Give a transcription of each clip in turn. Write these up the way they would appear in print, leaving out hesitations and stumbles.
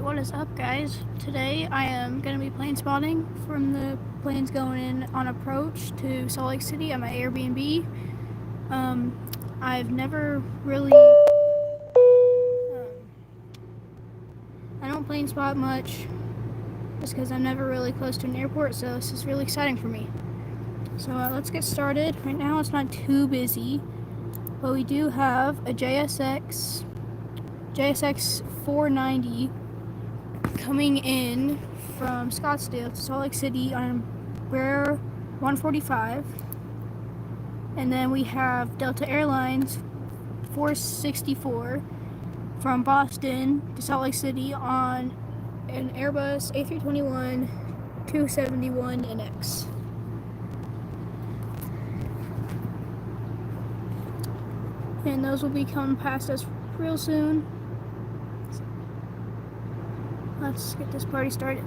What is up, guys? Today I am going to be plane spotting from the planes going in on approach to Salt Lake City at my Airbnb. I've never really, I don't plane spot much just because I'm never really close to an airport, so this is really exciting for me. So let's get started. Right now it's not too busy, but we do have a JSX 490 coming in from Scottsdale to Salt Lake City on Embraer 145, and then we have Delta Airlines 464 from Boston to Salt Lake City on an Airbus A321 271NX. And those will be coming past us real soon. Let's get this party started.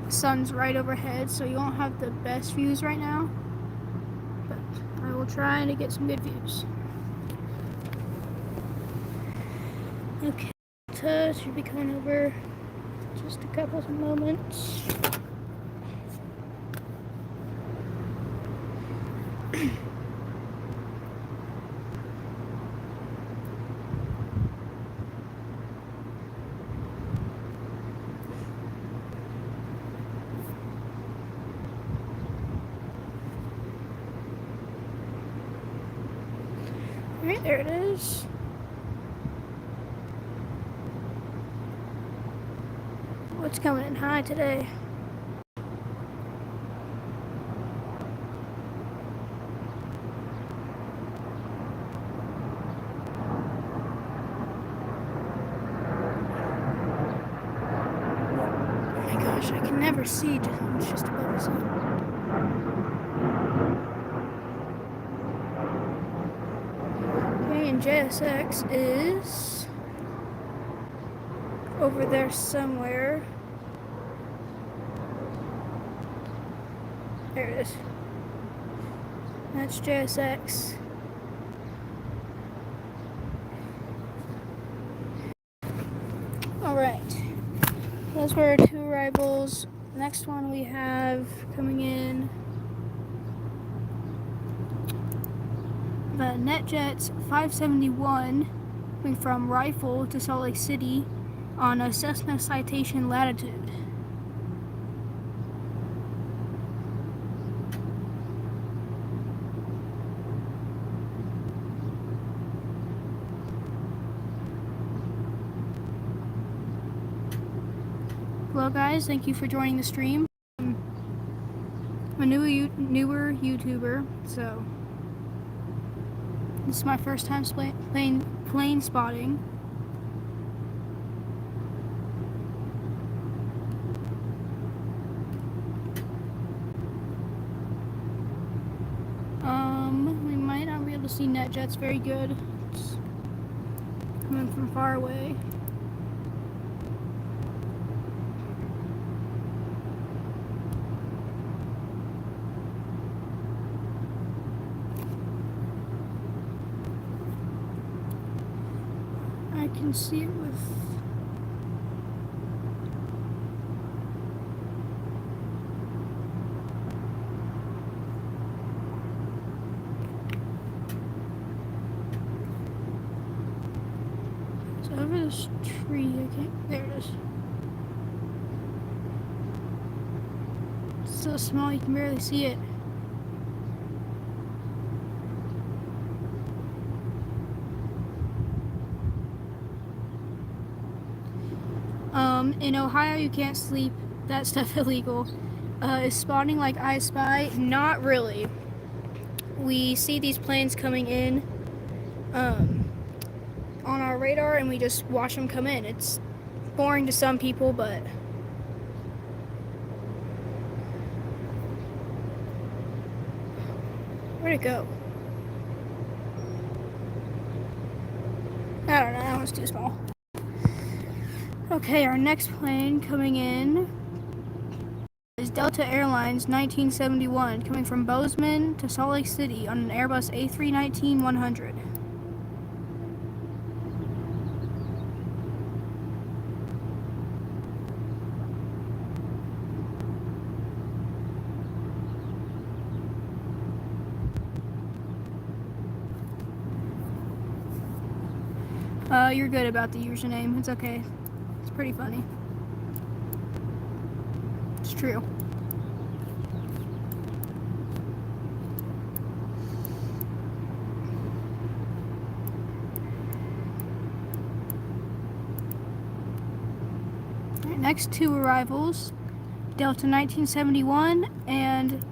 The sun's right overhead, so you won't have the best views right now, but I will try to get some good views. Okay, should be coming over just a couple of moments. Alright, there it is. What's coming in high today? Oh my gosh, I can never see, it's just above the sun. Okay, and JSX is over there somewhere. There it is. That's JSX. Alright. Those were our two arrivals. Next one we have coming in the NetJets 571 coming from Rifle to Salt Lake City on a Cessna Citation Latitude. Hello guys, thank you for joining the stream. I'm a newer YouTuber, so this is my first time plane spotting. We might not be able to see NetJets very good. It's coming from far away. I can see it with it's over this tree. I can't. There it is. It's so small you can barely see it. In Ohio, you can't sleep. That stuff illegal. Is spotting like I Spy? Not really. We see these planes coming in on our radar, and we just watch them come in. It's boring to some people, but where'd it go? I don't know, that one's too small. Okay, our next plane coming in is Delta Airlines 1971, coming from Bozeman to Salt Lake City on an Airbus A319-100. You're good about the username. It's okay. It's pretty funny. It's true. Alright, next two arrivals, Delta 1971 and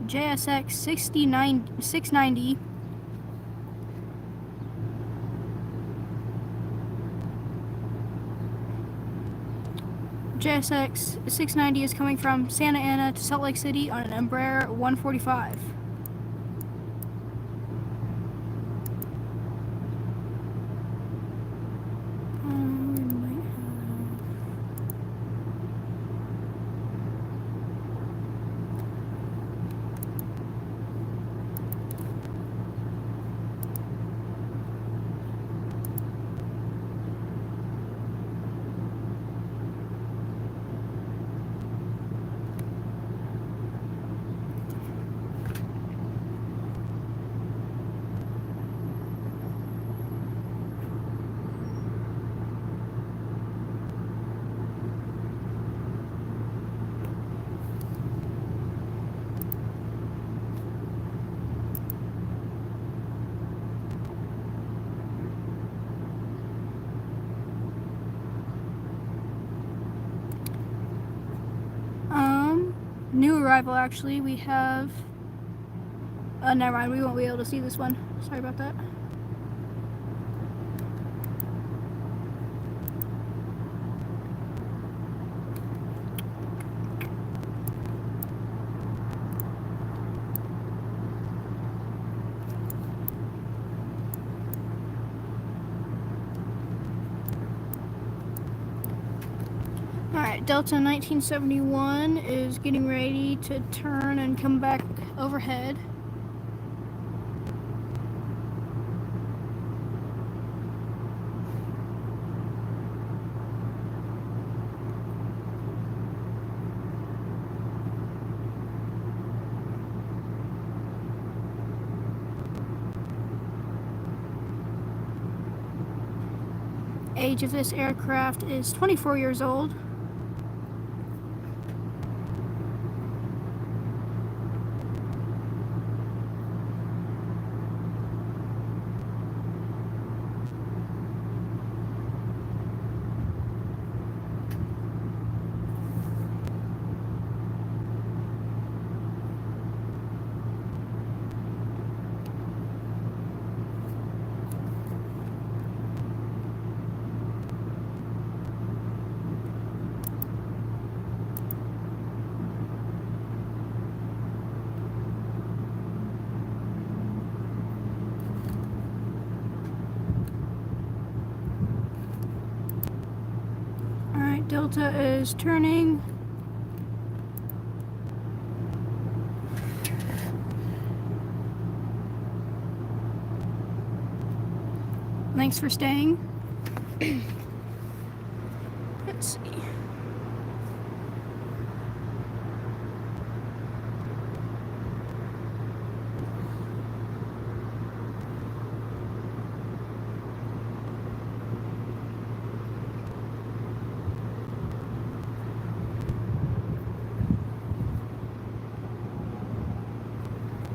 JSX 690. JSX 690 is coming from Santa Ana to Salt Lake City on an Embraer 145. New arrival, actually. We have... never mind, we won't be able to see this one. Sorry about that. Alright, Delta 1971 is getting ready to turn and come back overhead. Age of this aircraft is 24 years old. Alright, Delta is turning. Thanks for staying. Let's see.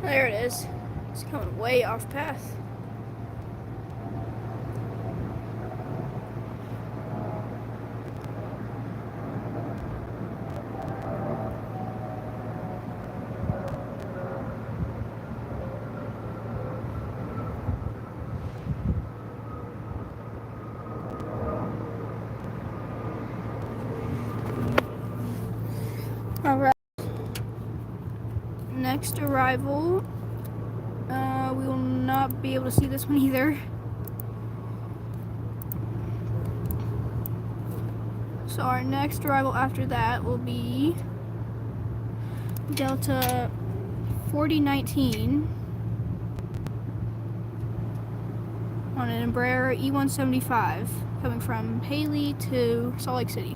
There it is. It's coming way off path. Alright. Next arrival. We will not be able to see this one either. So our next arrival after that will be Delta 4019 on an Embraer E175 coming from Haley to Salt Lake City.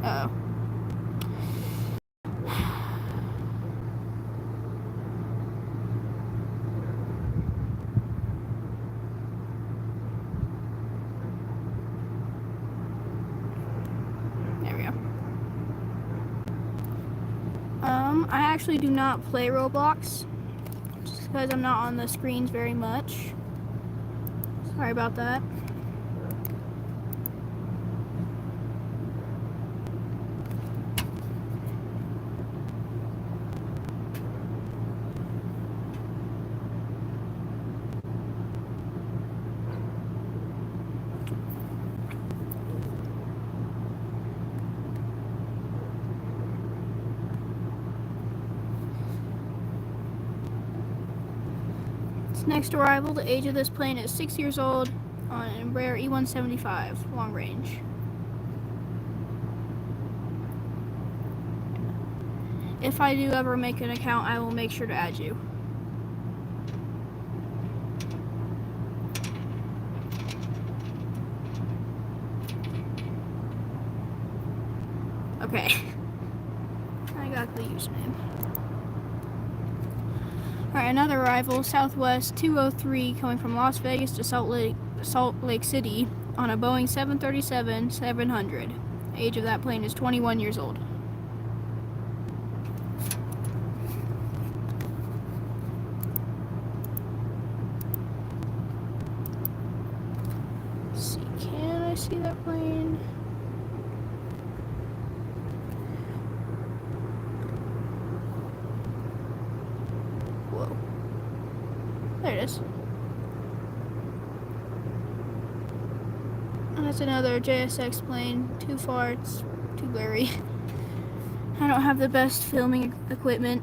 Uh-oh. There we go. I actually do not play Roblox just because I'm not on the screens very much. Sorry about that. Next arrival, the age of this plane is 6 years old on an Embraer E175 long range. If I do ever make an account, I will make sure to add you. Okay. I got the username. Alright, another arrival, Southwest 203 coming from Las Vegas to Salt Lake City on a Boeing 737-700. Age of that plane is 21 years old. Let's see, can I see that plane? Whoa. There it is. And that's another JSX plane. Too far, it's too blurry. I don't have the best filming equipment.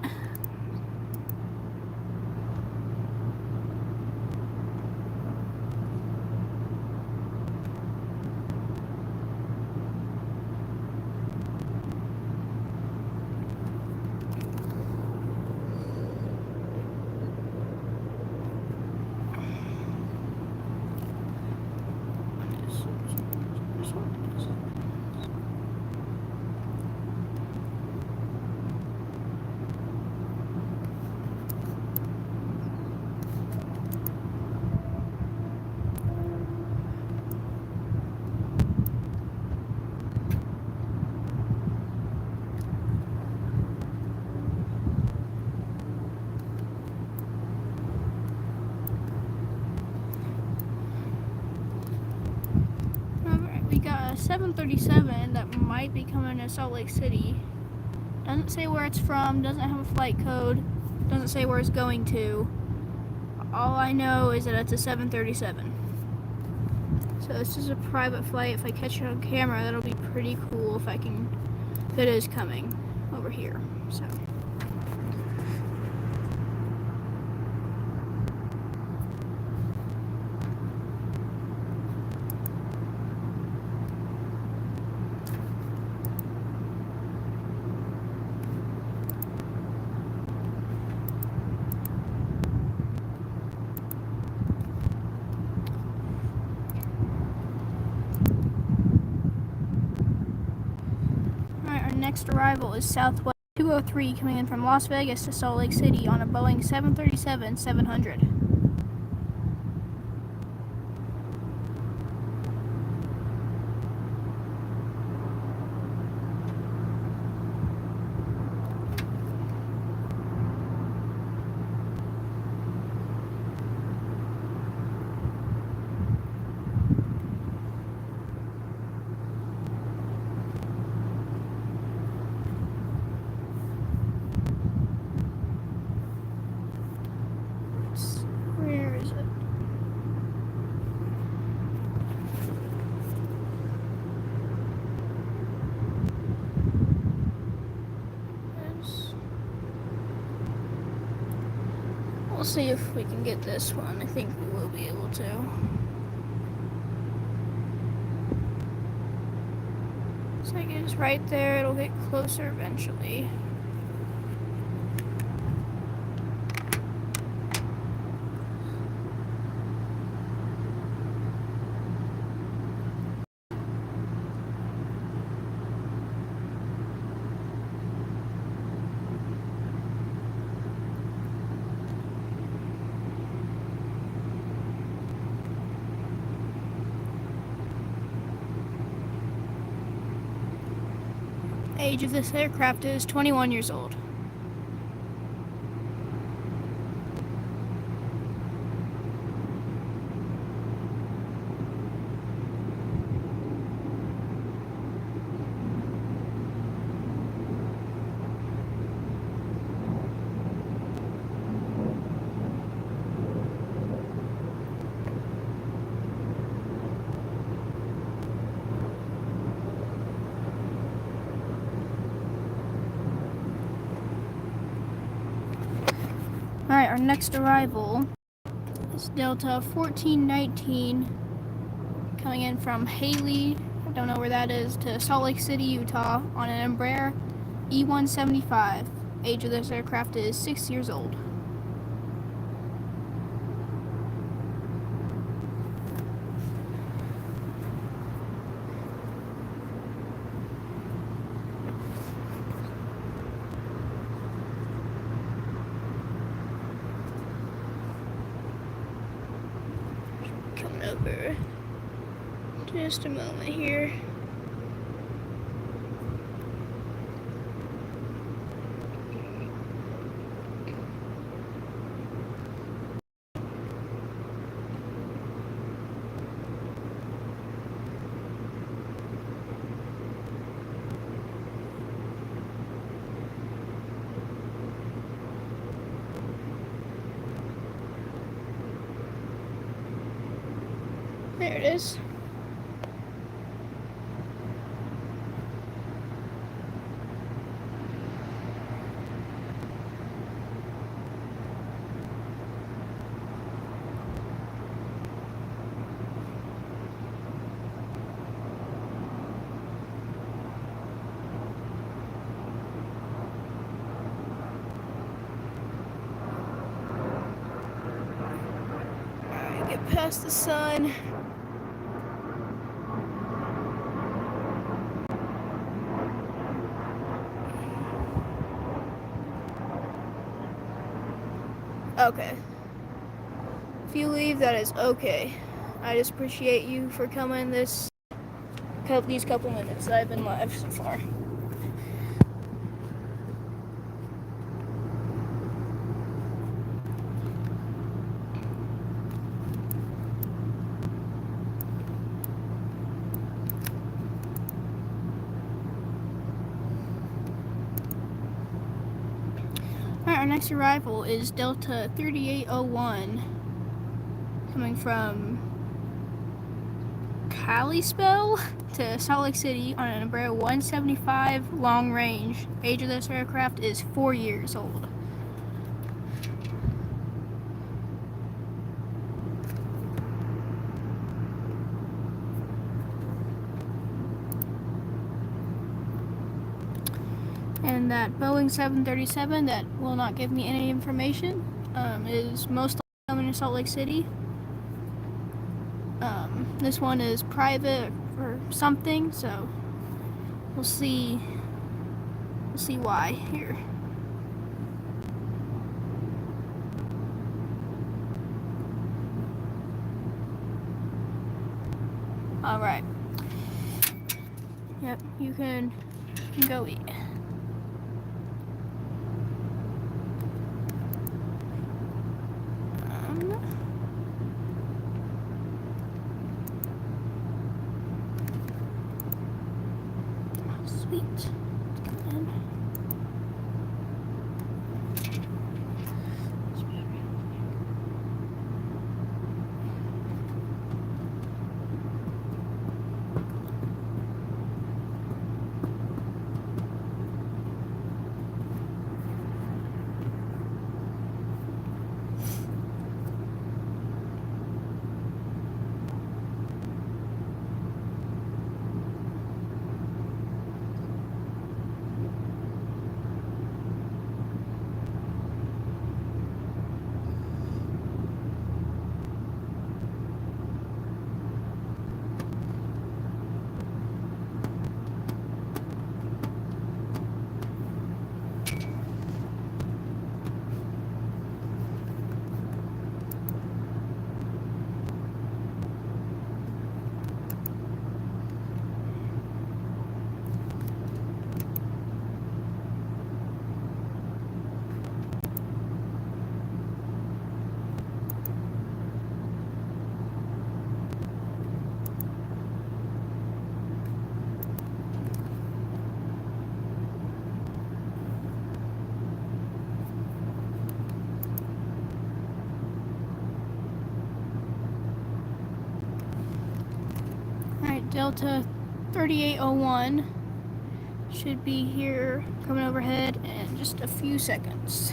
We got a 737 that might be coming to Salt Lake City. Doesn't say where it's from, doesn't have a flight code, doesn't say where it's going to. All I know is that it's a 737. So this is a private flight. If I catch it on camera, that'll be pretty cool if it is coming over here. So. Next arrival is Southwest 203 coming in from Las Vegas to Salt Lake City on a Boeing 737-700. see if we can get this one. I think we will be able to. Looks like it is right there. It'll get closer eventually. Age of this aircraft is 21 years old. Alright, our next arrival is Delta 1419 coming in from Haley, I don't know where that is, to Salt Lake City, Utah on an Embraer E175. Age of this aircraft is 6 years old. Coming over just a moment here. There it is. Alright, get past the sun. Okay. If you leave, that is okay. I just appreciate you for coming these couple minutes that I've been live so far. Alright, our next arrival is Delta 3801 coming from Kalispell to Salt Lake City on an Embraer 175 long range. Age of this aircraft is 4 years old. And that Boeing 737 that will not give me any information is most likely coming to Salt Lake City. This one is private or something, so we'll see why here. All right. Yep, you can go eat. Sweet. Delta 3801 should be here coming overhead in just a few seconds.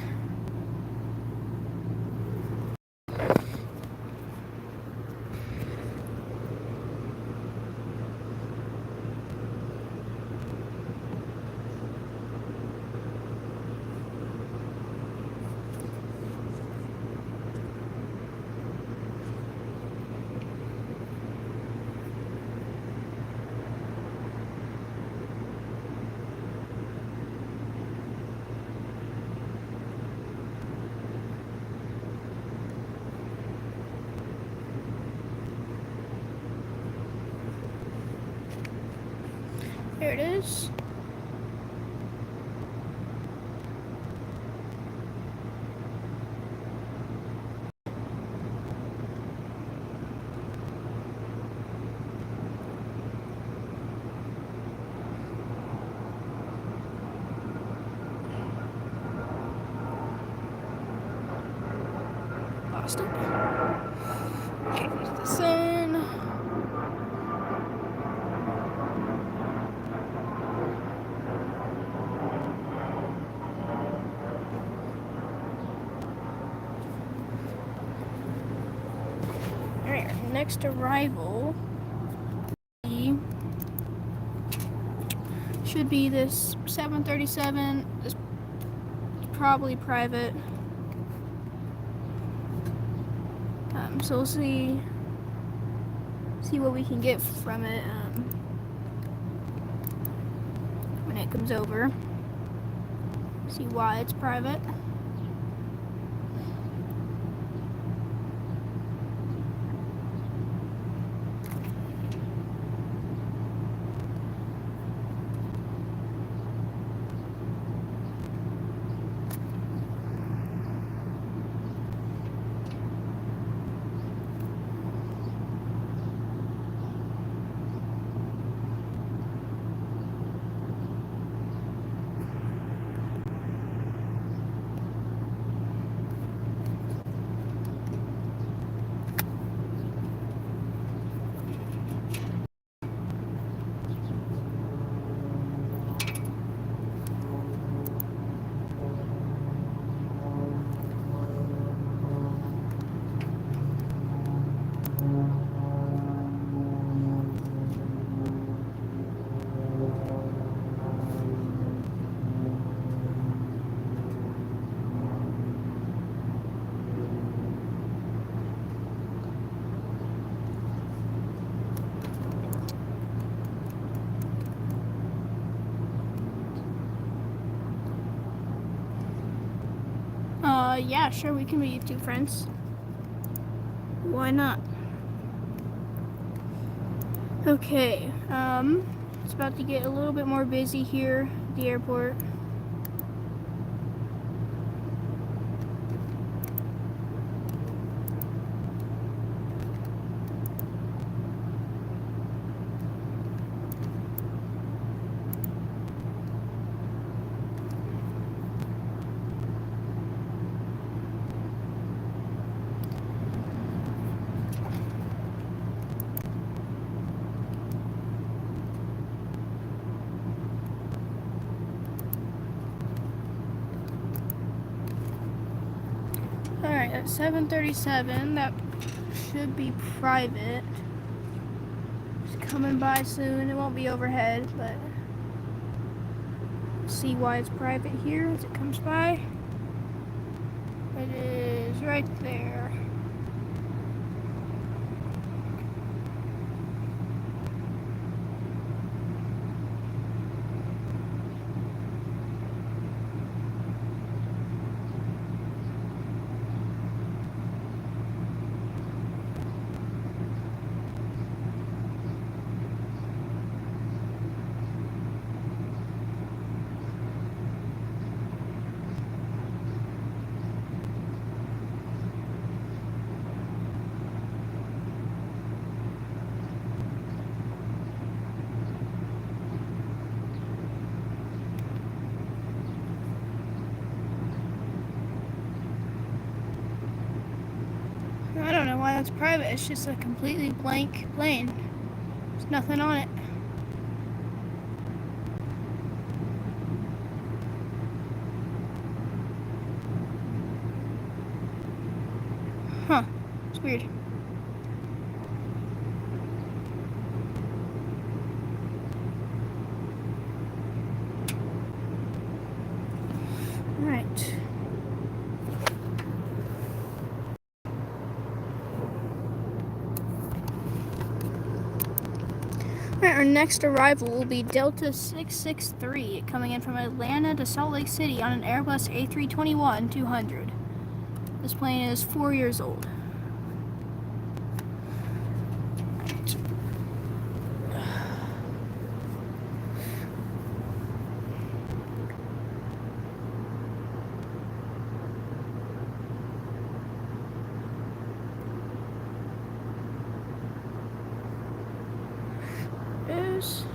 There it is. Lost it. Okay, put this in. Alright, next arrival should be this 737. It's probably private. So we'll see what we can get from it when it comes over. See why it's private. Yeah, sure, we can be YouTube friends. Why not? Okay, it's about to get a little bit more busy here at the airport. Alright, that's 737. That should be private. It's coming by soon. It won't be overhead, but see why it's private here as it comes by. It is right there. I don't know why that's private. It's just a completely blank plane. There's nothing on it. Huh. It's weird. Alright. Alright, our next arrival will be Delta 663 coming in from Atlanta to Salt Lake City on an Airbus A321-200. This plane is 4 years old. Is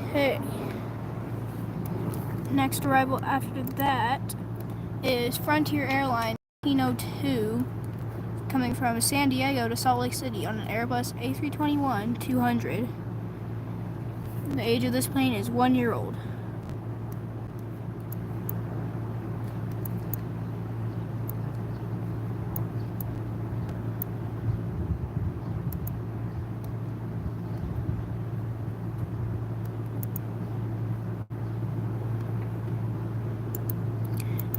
okay. Next arrival after that is Frontier Airlines Kino 2 coming from San Diego to Salt Lake City on an Airbus A321-200. The age of this plane is 1 year old.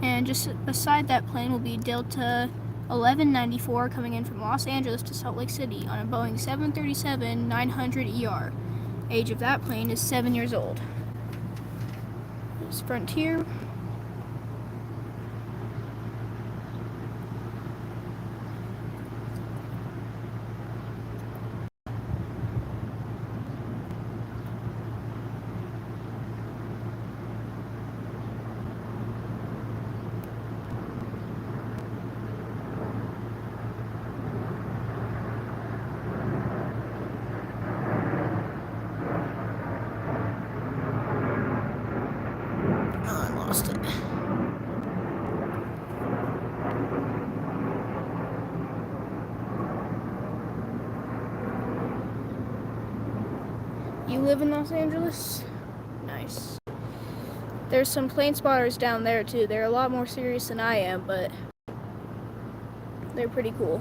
And just beside that plane will be Delta 1194 coming in from Los Angeles to Salt Lake City on a Boeing 737-900ER. Age of that plane is 7 years old. It's Frontier. Oh, I lost it. You live in Los Angeles? Nice. There's some plane spotters down there too. They're a lot more serious than I am, but they're pretty cool.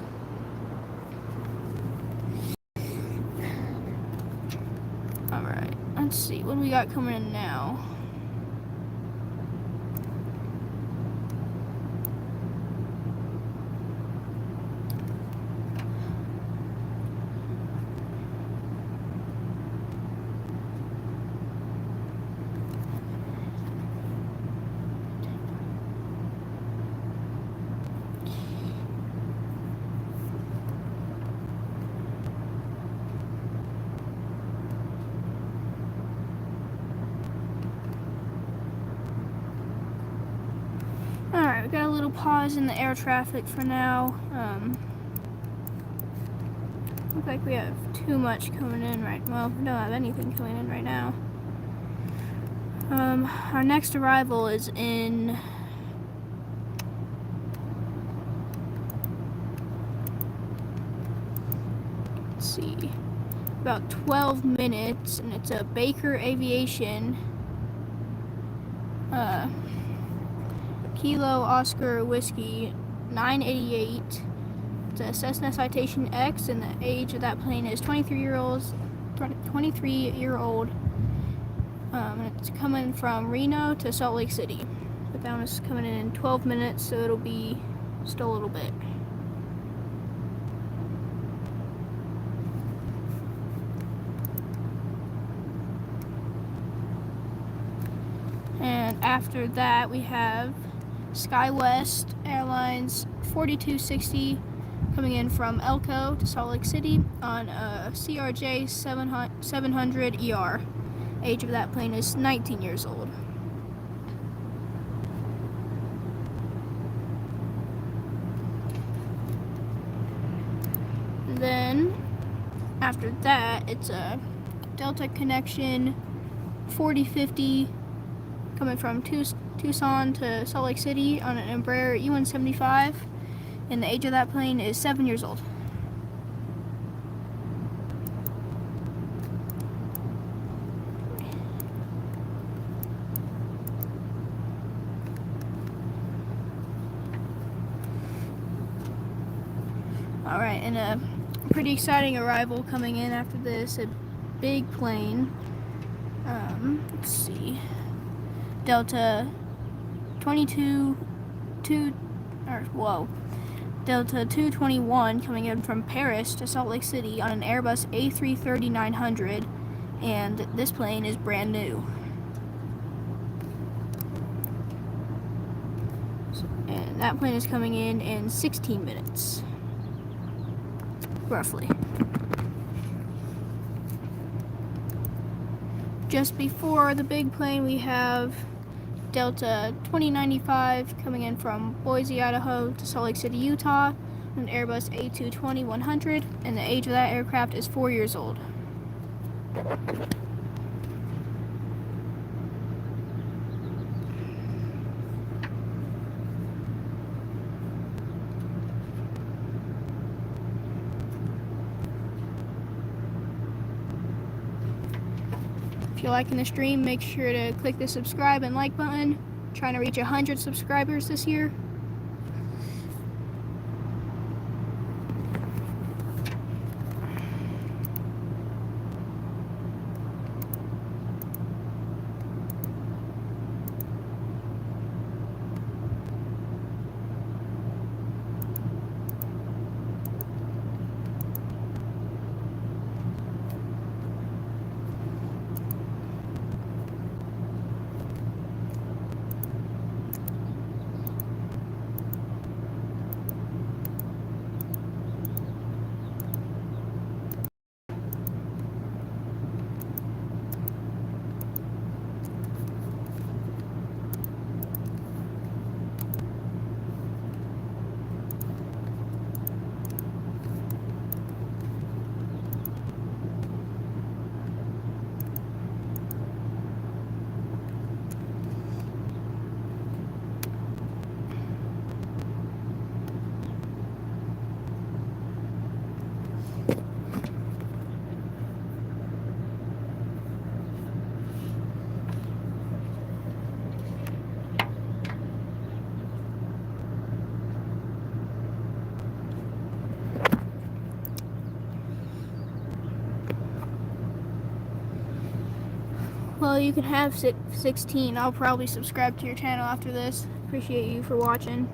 Alright, let's see. What do we got coming in now? Alright, we got a little pause in the air traffic for now. Looks like we have too much coming in right now. Well, we don't have anything coming in right now. Our next arrival is in let's see, about 12 minutes, and it's a Baker Aviation Kilo Oscar Whiskey 988. It's a Cessna Citation X, and the age of that plane is 23-year-old. And it's coming from Reno to Salt Lake City. But that one is coming in 12 minutes, so it'll be still a little bit. And after that, we have SkyWest Airlines 4260 coming in from Elko to Salt Lake City on a CRJ 700 ER. Age of that plane is 19 years old. And then after that, it's a Delta Connection 4050 coming from Tucson to Salt Lake City on an Embraer E175, and the age of that plane is 7 years old. Alright, and a pretty exciting arrival coming in after this, a big plane. Let's see. Delta 221 coming in from Paris to Salt Lake City on an Airbus A330-900, and this plane is brand new. And that plane is coming in 16 minutes, roughly. Just before the big plane, we have Delta 2095 coming in from Boise, Idaho to Salt Lake City, Utah, an Airbus A220-100, and the age of that aircraft is 4 years old. If you're liking the stream, make sure to click the subscribe and like button. I'm trying to reach 100 subscribers this year. Well, you can have 16. I'll probably subscribe to your channel after this. Appreciate you for watching.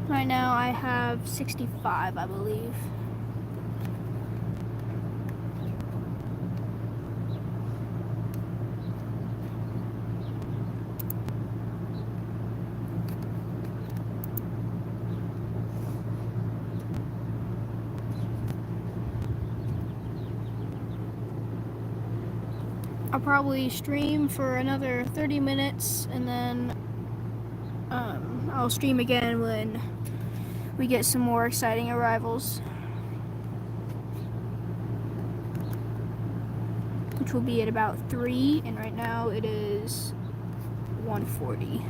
Right now I have 65, I believe. I'll probably stream for another 30 minutes, and then I'll stream again when we get some more exciting arrivals, which will be at about 3, and right now it is 1:40.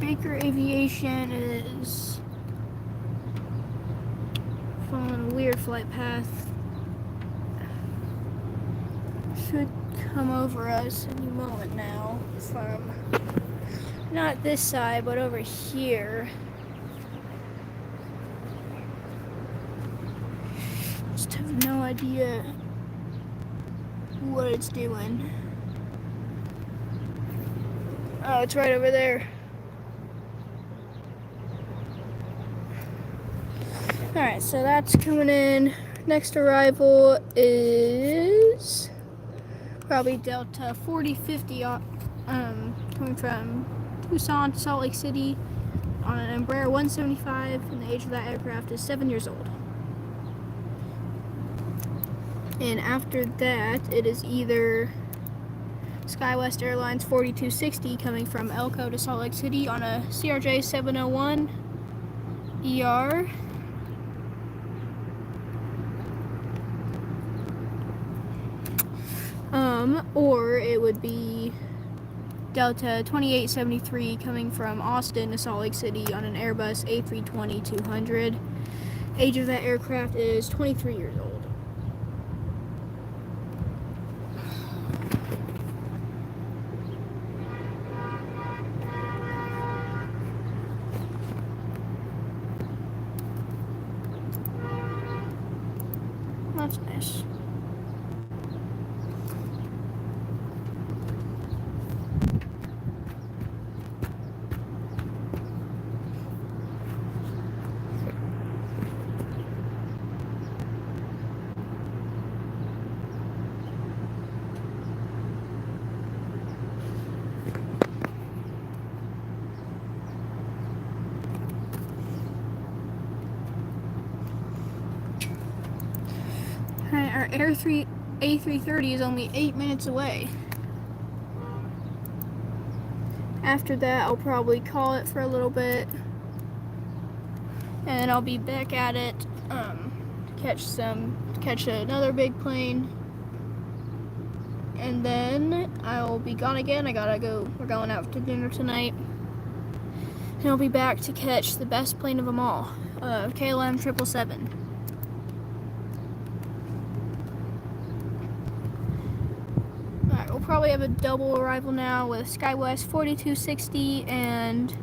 Baker Aviation is following a weird flight path. Should come over us any moment now from not this side, but over here. Just have no idea what it's doing. Oh, it's right over there. Alright, so that's coming in. Next arrival is probably Delta 4050 coming from Tucson to Salt Lake City on an Embraer 175, and the age of that aircraft is 7 years old. And after that, it is either SkyWest Airlines 4260 coming from Elko to Salt Lake City on a CRJ 701 ER. Or it would be Delta 2873 coming from Austin to Salt Lake City on an Airbus A320-200. Age of that aircraft is 23 years old. That's nice. Our A330 is only 8 minutes away. After that, I'll probably call it for a little bit, and then I'll be back at it to catch another big plane, and then I'll be gone again. I gotta go. We're going out to dinner tonight, and I'll be back to catch the best plane of them all, KLM 777. We'll probably have a double arrival now with SkyWest 4260 and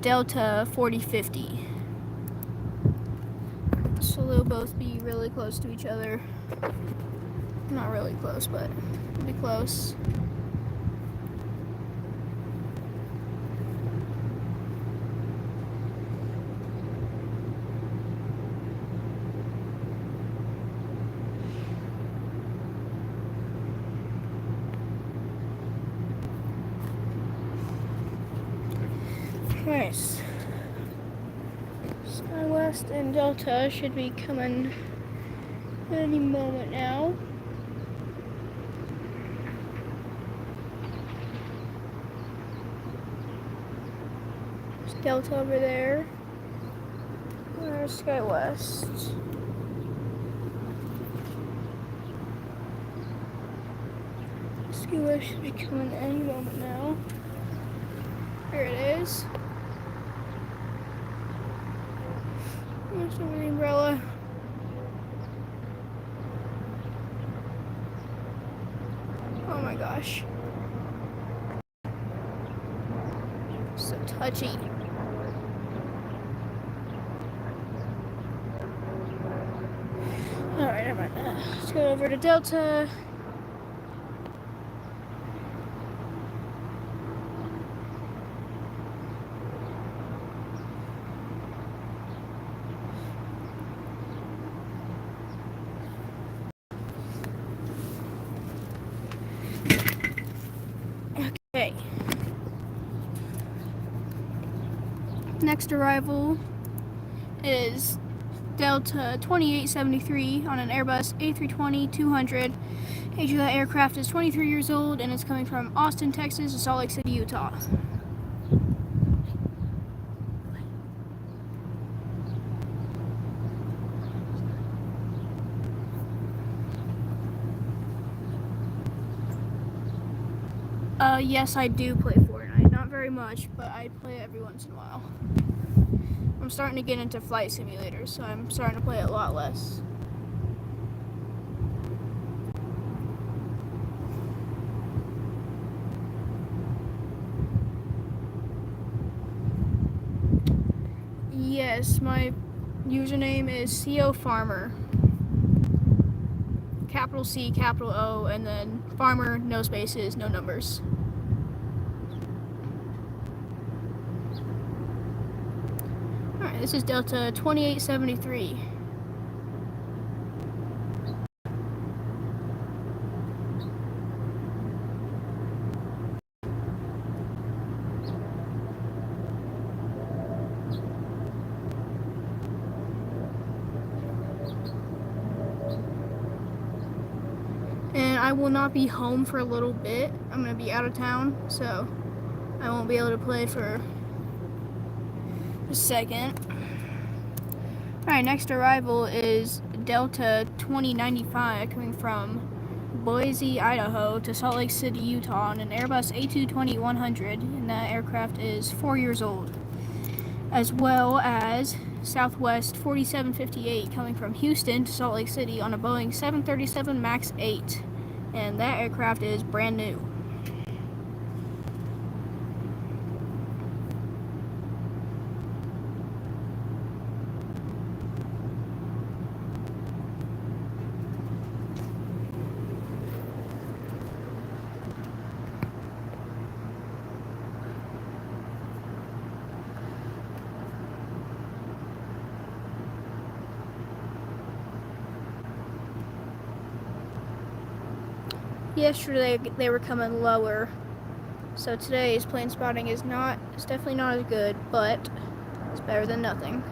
Delta 4050. So they'll both be really close to each other. Not really close, but it'll be close. Nice. SkyWest and Delta should be coming any moment now. There's Delta over there. There's SkyWest. SkyWest should be coming any moment now. Here it is. There's over the umbrella. Oh my gosh. So touchy. Alright, never mind. Let's go over to Delta. Okay. Next arrival is Delta 2873 on an Airbus A320-200. Age of that aircraft is 23 years old, and it's coming from Austin, Texas to Salt Lake City, Utah. Yes, I do play Fortnite. Not very much, but I play it every once in a while. I'm starting to get into flight simulators, so I'm starting to play it a lot less. Yes, my username is CO Farmer. Capital C, capital O, and then Farmer, no spaces, no numbers. Alright, this is Delta 2873. And I will not be home for a little bit. I'm going to be out of town, so I won't be able to play for a second. Alright, next arrival is Delta 2095 coming from Boise, Idaho to Salt Lake City, Utah on an Airbus A220-100, and that aircraft is 4 years old. As well as Southwest 4758 coming from Houston to Salt Lake City on a Boeing 737 MAX 8, and that aircraft is brand new. Yesterday they were coming lower, so today's plane spotting is definitely not as good, but it's better than nothing.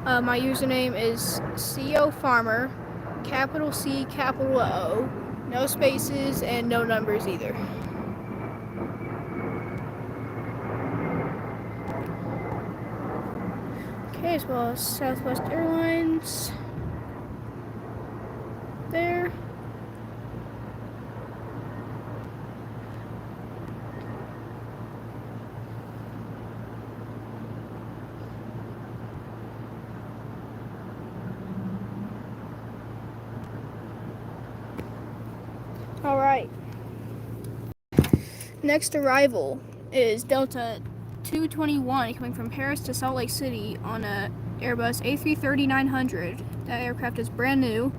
My username is CO Farmer, capital C, capital O, no spaces and no numbers either. Okay, as well as Southwest Airlines there. All right. Next arrival is Delta 221 coming from Paris to Salt Lake City on a Airbus A330-900. That aircraft is brand new,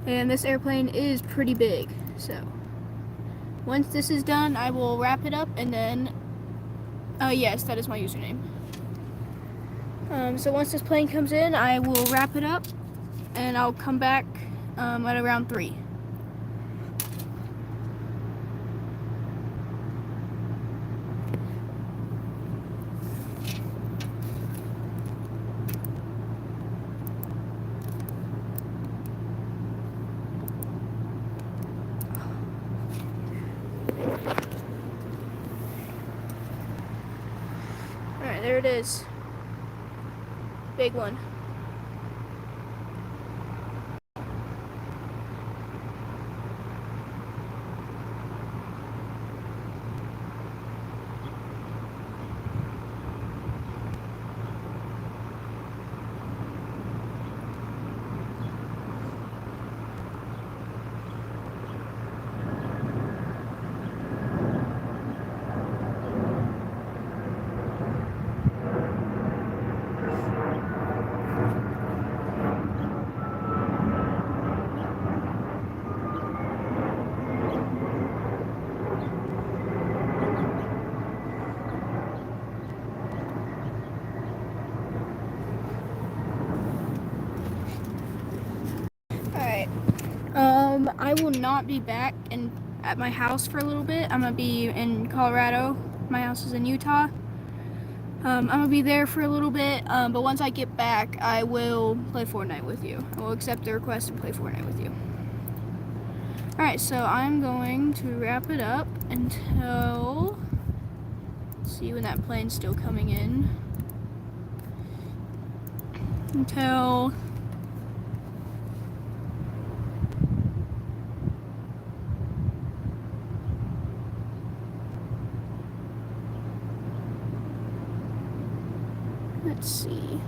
and this airplane is pretty big. So once this is done, I will wrap it up, and then yes, that is my username. So once this plane comes in, I will wrap it up, and I'll come back at around 3. Alright, there it is. Big one. Alright. I will not be back at my house for a little bit. I'm gonna be in Colorado. My house is in Utah. I'm gonna be there for a little bit, but once I get back, I will play Fortnite with you. I will accept the request and play Fortnite with you. Alright, so I'm going to wrap it up until... Let's see when that plane's still coming in. Until... let's see.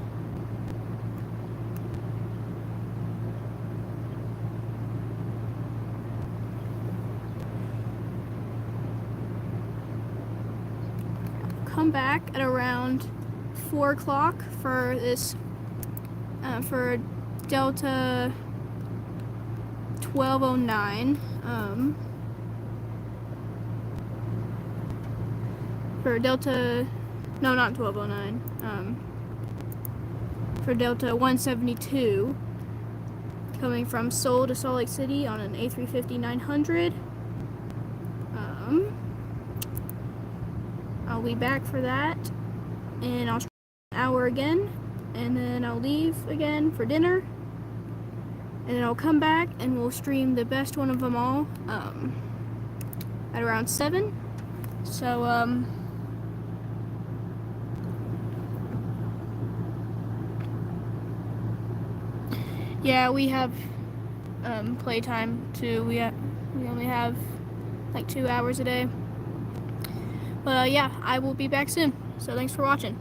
Come back at around 4 o'clock for this, for Delta 1209. For Delta, no, not 1209. For Delta 172, coming from Seoul to Salt Lake City on an A350-900. I'll be back for that, and I'll stream an hour again, and then I'll leave again for dinner, and then I'll come back and we'll stream the best one of them all at around 7. So yeah, we have playtime too. We only have like 2 hours a day. But yeah, I will be back soon. So thanks for watching.